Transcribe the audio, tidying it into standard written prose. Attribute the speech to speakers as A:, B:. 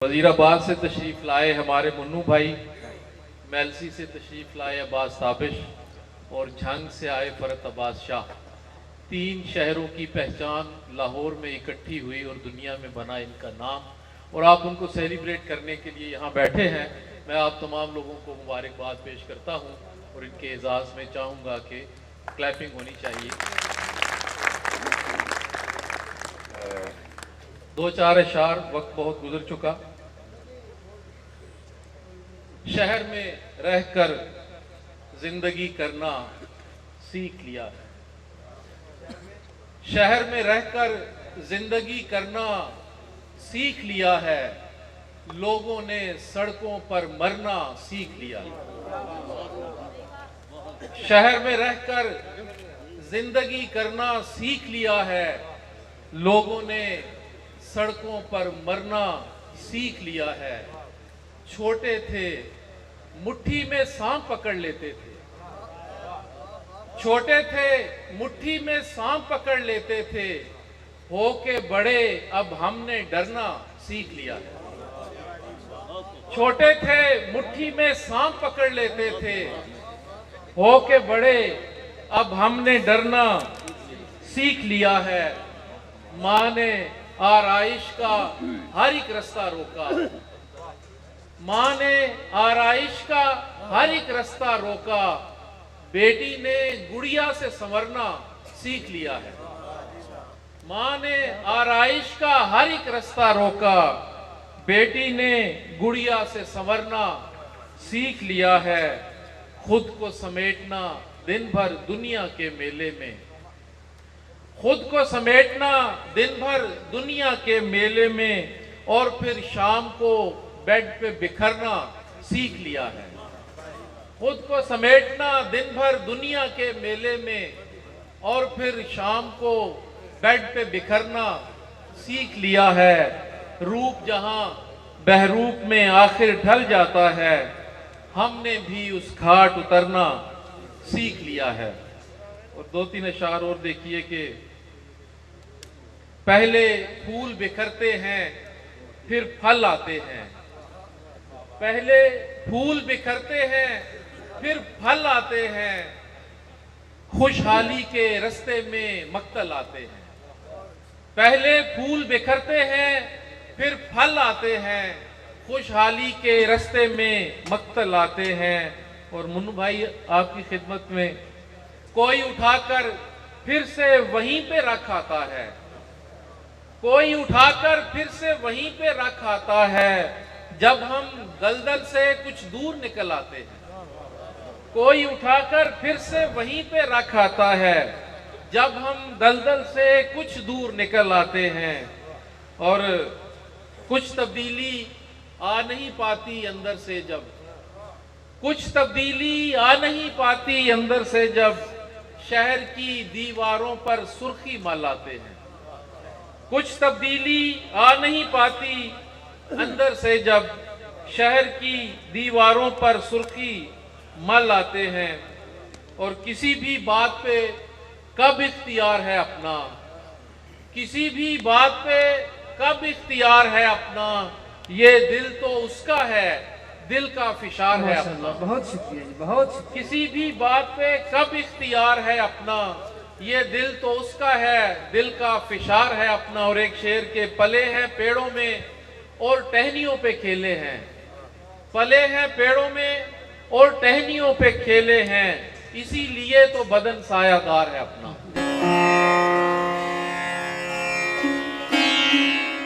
A: वजीराबाद से तशरीफ़ लाए हमारे मुन्नू भाई, मेलसी से तशरीफ़ लाए अब्बास ताबिश और झंग से आए फरत अब्बास शाह। तीन शहरों की पहचान लाहौर में इकट्ठी हुई और दुनिया में बना इनका नाम, और आप उनको सेलिब्रेट करने के लिए यहाँ बैठे हैं। मैं आप तमाम लोगों को मुबारकबाद पेश करता हूँ और इनके एजाज़ में चाहूँगा कि क्लैपिंग होनी चाहिए। दो चार अशार, वक्त बहुत गुजर चुका। शहर में रहकर जिंदगी करना सीख लिया है। शहर में रहकर जिंदगी करना सीख लिया है। लोगों ने सड़कों पर मरना सीख लिया है। शहर में रहकर जिंदगी करना सीख लिया है। लोगों ने सड़कों पर मरना सीख लिया है। छोटे थे, मुट्ठी में सांप पकड़ लेते थे। छोटे थे, मुट्ठी में सांप पकड़ लेते थे। होके बड़े, अब हमने डरना सीख लिया है। छोटे थे, मुट्ठी में सांप पकड़ लेते थे। होके बड़े, अब हमने डरना सीख लिया है। माँ ने आराइश का हर एक रास्ता रोका। माँ ने आराइश का हर एक रास्ता रोका। बेटी ने गुड़िया से संवरना सीख लिया है। माँ ने आराइश का हर एक रास्ता रोका। बेटी ने गुड़िया से संवरना सीख लिया है। खुद को समेटना दिन भर दुनिया के मेले में। खुद को समेटना दिन भर दुनिया के मेले में, और फिर शाम को बेड पे बिखरना सीख लिया है। खुद को समेटना दिन भर दुनिया के मेले में, और फिर शाम को बेड पे बिखरना सीख लिया है। रूप जहां बहरूप में आखिर ढल जाता है, हमने भी उस घाट उतरना सीख लिया है। और दो तीन अशार और देखिए कि पहले फूल बिखरते हैं, फिर फल आते हैं। पहले फूल बिखरते हैं, फिर फल आते हैं। खुशहाली के रास्ते में मक्तल आते हैं। पहले फूल बिखरते हैं, फिर फल आते हैं। खुशहाली के रास्ते में मक्तल आते हैं। और मुन्नू भाई, आपकी खिदमत में, कोई उठाकर फिर से वहीं पे रख आता है। कोई उठाकर फिर से वहीं पे रख आता है, जब हम दलदल से कुछ दूर निकल आते हैं। कोई उठाकर फिर से वहीं पे रख आता है, जब हम दलदल से कुछ दूर निकल आते हैं। और कुछ तब्दीली आ नहीं पाती अंदर से जब, कुछ तब्दीली आ नहीं पाती अंदर से जब, शहर की दीवारों पर सुर्खी मल आते हैं। कुछ तब्दीली आ नहीं पाती अंदर से जब, शहर की दीवारों पर सुर्खी मल आते हैं। और किसी भी बात पे कब इख्तियार है अपना, किसी भी बात पे कब इख्तियार है अपना, ये दिल तो उसका है, दिल का फिशार है अपना।
B: बहुत शुक्रिया जी, बहुत शुक्रिया।
A: किसी भी बात पे कब इख्तियार है अपना, ये दिल तो उसका है, दिल का फिशार है अपना। और एक शेर के पले हैं पेड़ों में और टहनियों पे खेले हैं। पले हैं पेड़ों में और टहनियों पे खेले हैं, इसीलिए तो बदन सायादार है अपना।